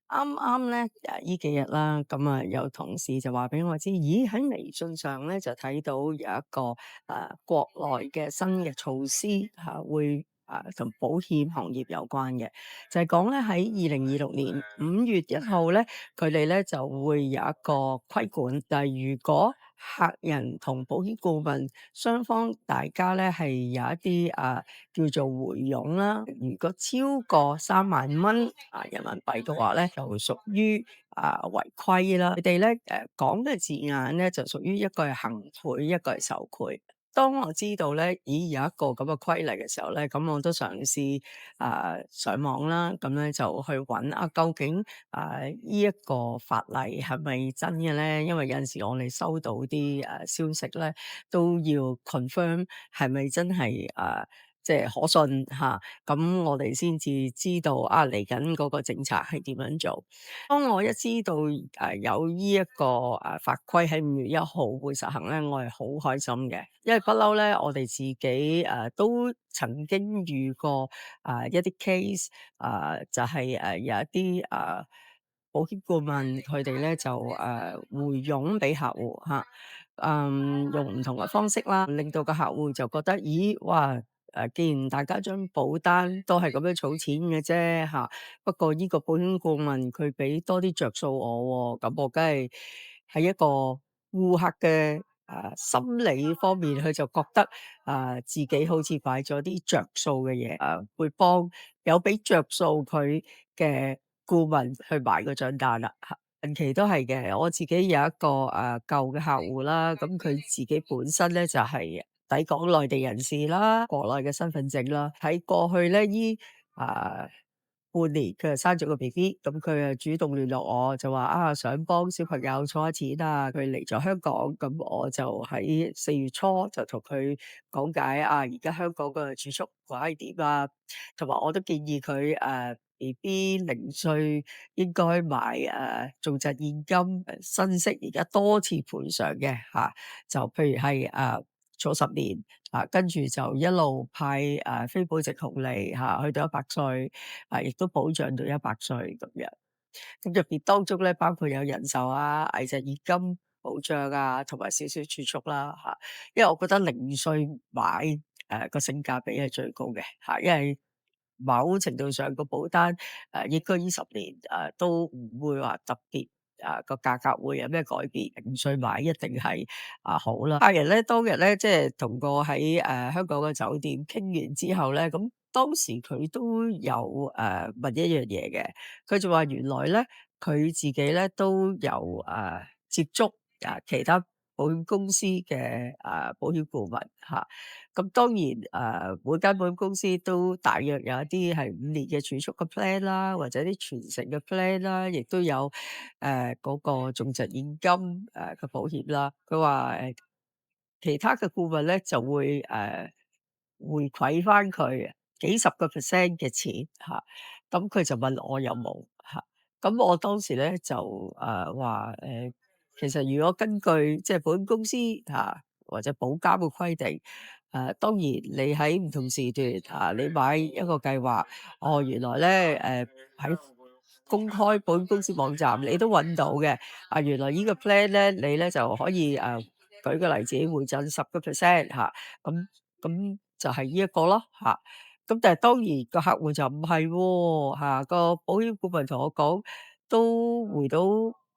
啱啱咧，呢幾日啦，咁啊有同事就話俾我知，咦喺微信上咧就睇到有一個國內嘅新嘅措施會同保險行業有關嘅，就係講咧喺2026年5月1號咧，佢哋咧就會有一個規管，就係如果客人同保險顧問雙方大家咧係有一啲叫做回佣啦，如果超過3萬蚊人民幣嘅話咧，就屬於違規啦。佢哋咧講嘅字眼咧就屬於一個係行賄，一個係受賄。當我知道咧，咦有一個咁嘅規例嘅時候咧，咁我都嘗試上網啦，咁咧就去揾究竟呢一個法例係咪真嘅咧？因為有陣時我哋收到啲消息咧，都要 confirm 係咪真係即係可信吓，咁我哋先至知道嚟緊嗰個政策係點樣做。當我一知道有呢一個法規喺5月1號會實行咧，我係好開心嘅，因為不嬲咧，我哋自己都曾經遇過一啲 case 就係有一啲保險顧問佢哋咧就回佣俾客戶吓，用唔同嘅方式啦，令到個客戶就覺得咦哇！既然大家張保單都係咁樣儲錢嘅啫吓，不過呢個保險顧問佢俾多啲着數我喎，咁我梗係一個顧客嘅心理方面，佢就覺得自己好似買咗啲着數嘅嘢，會幫有俾着數佢嘅顧問去買個賬單啦。近期都係嘅，我自己有一個舊嘅客戶啦，咁佢自己本身咧就係抵港內地人士啦，國內嘅身份證啦，喺過去咧半年佢就生咗個 BB，咁佢主動聯絡我就話想幫小朋友儲下錢佢嚟咗香港，咁我就喺4月初就同佢講解而家香港嘅儲蓄係點同埋我都建議佢BB 0歲應該買重疾現金新息，而家多次賠償嘅就譬如係坐10年跟住就一路派非保值紅利去到100歲亦都保障到100歲咁樣。咁入邊當中咧，包括有人壽危疾現金保障同埋少少儲蓄啦因為我覺得0歲買個性價比係最高嘅因為某程度上個保單應該呢10年都唔會話特別個價格會有咩改變，0歲買一定係好啦。客人咧當日咧即係同我喺香港嘅酒店傾完之後咧，咁當時佢都有問一樣嘢嘅，佢就話原來咧佢自己咧都有接觸其他保險公司嘅保險顧問咁當然每間保險公司都大約有一啲係5年嘅儲蓄嘅 plan 啦，或者啲傳承嘅 plan 啦，亦都有嗰個重疾現金嘅保險啦。佢話其他嘅顧問咧就會回饋翻佢幾十個 percent 嘅錢咁佢就問我有冇咁我當時咧就話其實如果根據即係保險公司或者保監嘅規定，當然你喺唔同時段你買一個計劃，原來咧喺公開保險公司網站你都揾到嘅，原來呢個 plan 咧你咧就可以舉個例子回贈10%咁就係呢一個咯咁但係當然個客戶就唔係喎個保險顧問同我講都回到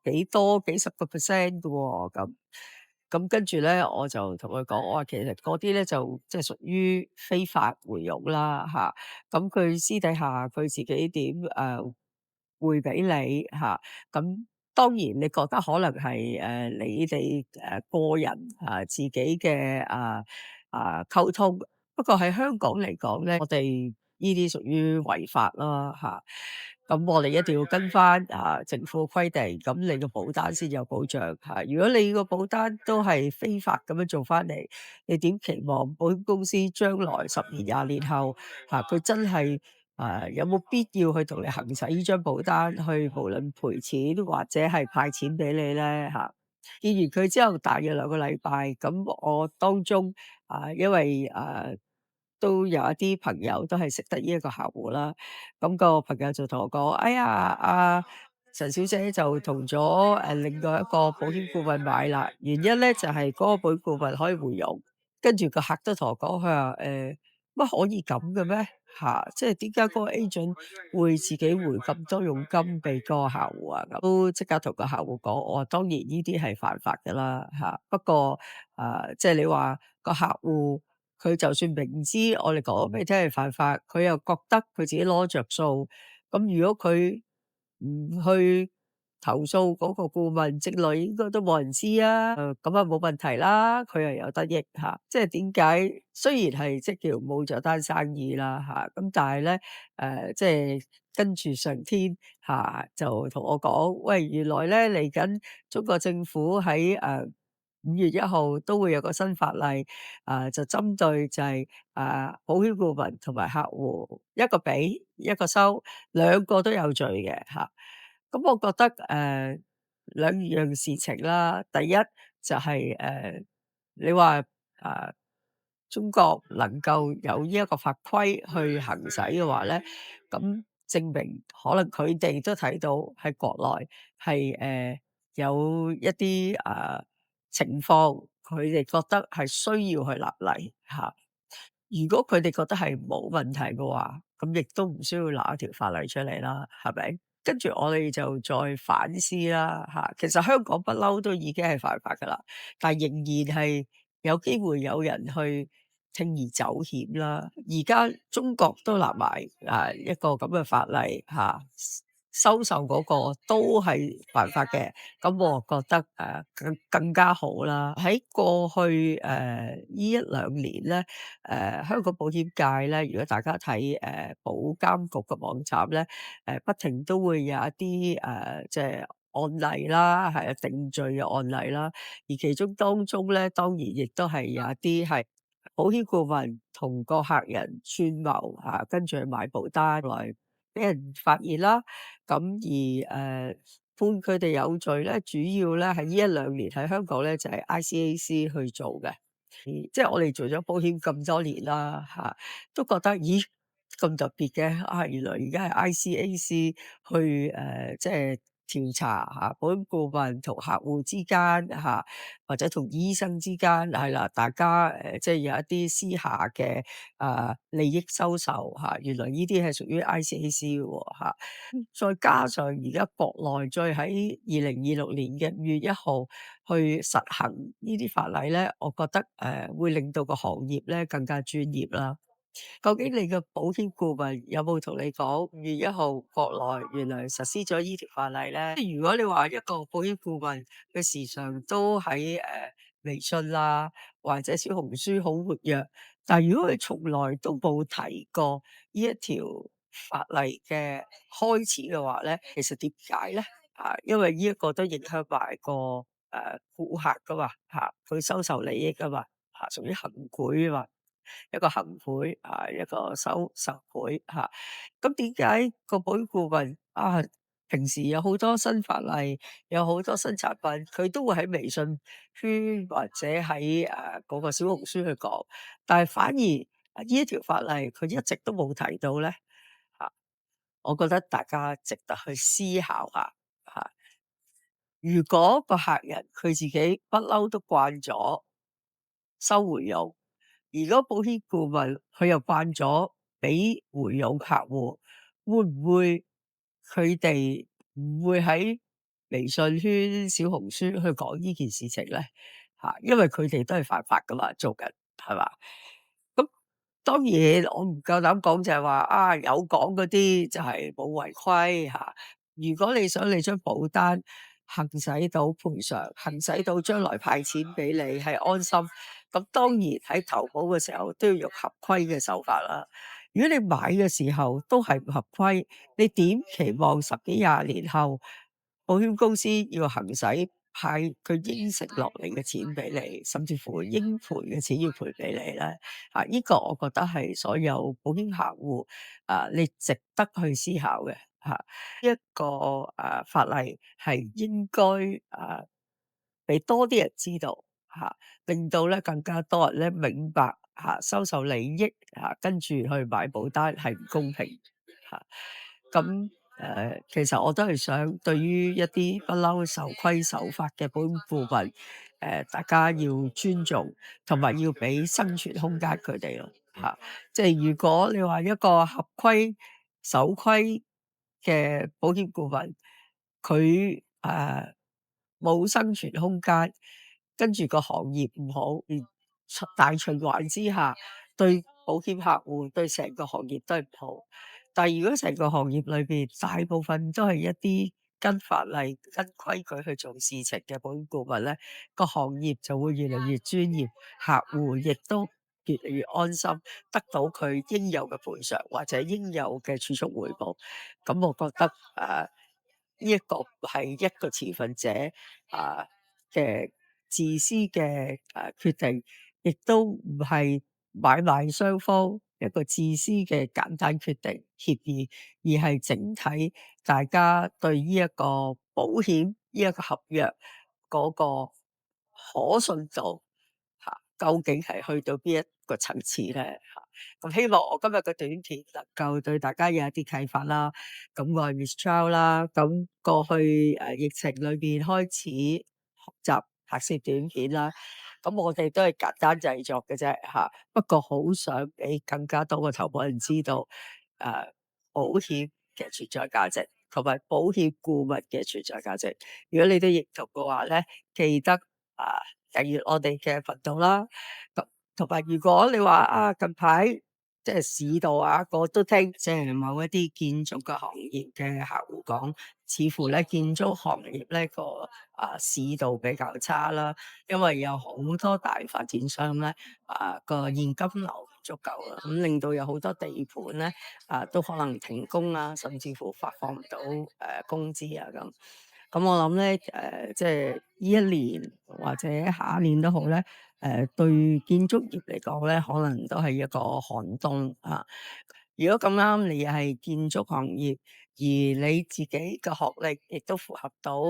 幾多幾十個 percent 嘅喎咁跟住咧我就同佢講，我話其實嗰啲咧就即係屬於非法回佣啦咁佢私底下佢自己點匯俾你咁當然你覺得可能係你哋個人自己嘅溝通，不過喺香港嚟講咧，我哋呢啲屬於違法啦咁我哋一定要跟翻政府嘅規定，咁你個保單先有保障如果你個保單都係非法咁樣做翻嚟，你點期望保險公司將來10年、20年後佢真係有冇必要去同你行使呢張保單去無論賠錢或者係派錢俾你咧見完佢之後大約2個禮拜，咁我當中因為都有一啲朋友都係識得呢一個客戶啦，咁個朋友就同我講：哎呀，陳小姐就同咗另外一個保險顧問買啦，原因咧就係嗰個保險顧問可以回佣，跟住個客都同我講，佢話乜可以咁嘅咩？即係點解嗰個 agent 會自己回咁多佣金俾嗰個客戶啊？咁都即刻同個客戶講，我話當然呢啲係犯法㗎啦，不過即係你話個客戶佢就算明知我哋講俾你聽係犯法，佢又覺得佢自己攞着數，咁如果佢唔去投訴嗰個顧問，職內應該都冇人知啊，咁啊冇問題啦，佢又有得益吓，即係點解？雖然係即係叫冇咗單生意啦吓，咁但係咧即係跟住上天就同我講，喂，原來咧嚟緊中國政府喺5月1號都會有個新法例，就針對就係保險顧問同埋客戶一個俾一個收，兩個都有罪嘅吓。咁我覺得兩樣事情啦，第一就係你話中國能夠有呢一個法規去行使嘅話咧，咁證明可能佢哋都睇到喺國內係有一啲情況，佢哋覺得係需要去立例吓。如果佢哋覺得係冇問題嘅話，咁亦都唔需要拿一條法例出嚟啦，係咪？跟住我哋就再反思啦，其實香港不嬲都已經係犯法噶啦，但係仍然係有機會有人去鋌而走險啦。而家中國都立埋一個咁嘅法例收受嗰個都係犯法嘅，咁我覺得更加好啦。喺過去呢1-2年咧，香港保險界咧，如果大家睇保監局嘅網站咧，不停都會有一啲即係案例啦，係定罪嘅案例啦。而其中當中咧，當然亦都係有一啲係保險顧問同個客人串謀跟住去買保單來俾人發現啦。咁而判佢哋有罪咧，主要咧係呢1-2年喺香港咧就係 ICAC 去做嘅。即係我哋做咗保險咁多年啦，都覺得咦咁特別嘅，原來而家係 ICAC 去即係調查保險顧問同客戶之間或者同醫生之間係啦，大家即係有一啲私下嘅利益收受原來呢啲係屬於 ICAC 嘅喎。再加上而家國內再喺2026年嘅5月1號去實行呢啲法例咧，我覺得會令到個行業咧更加專業啦。究竟你嘅保險顧問有冇同你講5月1號國內原來實施咗呢條法例咧？如果你話一個保險顧問嘅時常都喺微信啦或者小紅書好活躍，但係如果佢從來都冇提過呢一條法例嘅開始嘅話咧，其實點解咧？因為呢一個都影響埋個顧客噶嘛，佢收受利益噶嘛，屬於行賄啊嘛。一個行賄一個受賄咁點解個保險顧問平時有好多新法例，有好多新產品，佢都會喺微信圈或者喺嗰個小紅書去講，但係反而呢一條法例佢一直都冇提到咧我覺得大家值得去思考下如果個客人佢自己不嬲都慣咗收回佣。如果保險顧問佢又慣咗俾回佣客戶，會唔會佢哋唔會喺微信圈、小紅書去講呢件事情咧？因為佢哋都係犯法噶嘛，做緊係嘛？咁當然我唔夠膽講就係話有講嗰啲就係冇違規如果你想你張保單行使到賠償，行使到將來派錢俾你係安心，咁當然喺投保嘅時候都要用合規嘅手法啦。如果你買嘅時候都係唔合規，你點期望10幾20年後保險公司要行使派佢應承落嚟嘅錢俾你，甚至乎應賠嘅錢要賠俾你咧？呢個我覺得係所有保險客戶你值得去思考嘅一個法例係應該俾多啲人知道令到咧更加多人咧明白收受利益跟住去買保單係唔公平咁其實我都係想對於一啲不嬲守規守法嘅保險顧問，大家要尊重，同埋要俾生存空間佢哋咯嚇。即係如果你話一個合規守規嘅保險顧問，佢冇生存空間，跟住個行業唔好，大循環之下，對保險客戶對成個行業都係唔好。但係如果成個行業裏邊大部分都係一啲跟法例、跟規矩去做事情嘅保險顧問咧，個行業就會越嚟越專業，客戶亦都越嚟越安心，得到佢應有嘅賠償或者應有嘅儲蓄回報。咁我覺得呢一個係一個持份者嘅自私嘅決定，亦都唔係買賣雙方一個自私嘅簡單決定協議，而係整體大家對呢一個保險呢一個合約嗰個可信度究竟係去到邊一個層次咧咁希望我今日嘅短片能夠對大家有一啲啟發啦。咁我係 Miss Chow 啦，咁過去疫情裏邊開始學習拍攝短片啦。咁我哋都係簡單製作嘅啫嚇，不過好想俾更加多嘅投保人知道保險嘅存在價值，同埋保險顧問嘅存在價值。如果你都認同嘅話咧，記得訂閱我哋嘅頻道啦。咁同埋，如果你話近排即係市道我都聽即係某一啲建築嘅行業嘅客戶講，似乎咧建築行業咧個市道比較差啦，因為有好多大發展商咧個現金流唔足夠啦，咁令到有好多地盤咧都可能停工甚至乎發放唔到工資咁。咁我諗咧，即係呢一年或者下一年都好咧，對建築業嚟講咧，可能都係一個寒冬如果咁啱你係建築行業，而你自己嘅學歷亦都符合到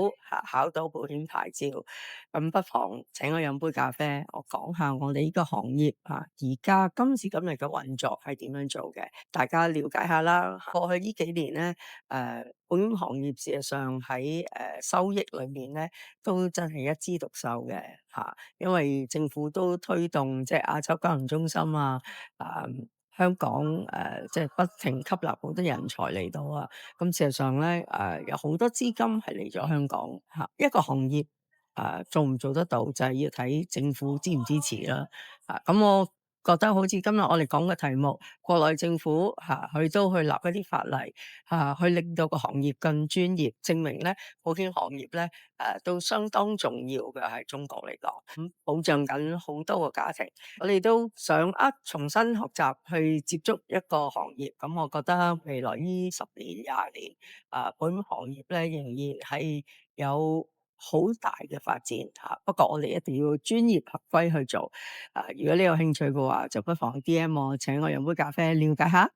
考到保險牌照，咁不妨請我飲杯咖啡，我講下我哋呢個行業而家今時今日嘅運作係點樣做嘅，大家了解下啦。過去呢幾年咧，保險行業事實上喺收益裏面咧，都真係一枝獨秀嘅因為政府都推動即係亞洲金融中心香港即係不停吸納好多人才嚟到咁事實上咧有好多資金係嚟咗香港一個行業做唔做得到就係要睇政府支唔支持啦咁我覺得好似今日我哋講嘅題目，國內政府佢都去立一啲法例去令到個行業更專業，證明咧保險行業咧都相當重要嘅喺中國嚟講，咁保障緊好多個家庭。我哋都想重新學習去接觸一個行業，咁我覺得未來呢10年、20年保險行業咧仍然係有好大嘅發展不過我哋一定要專業合規去做如果你有興趣嘅話，就不妨 DM 我，請我飲杯咖啡了解下。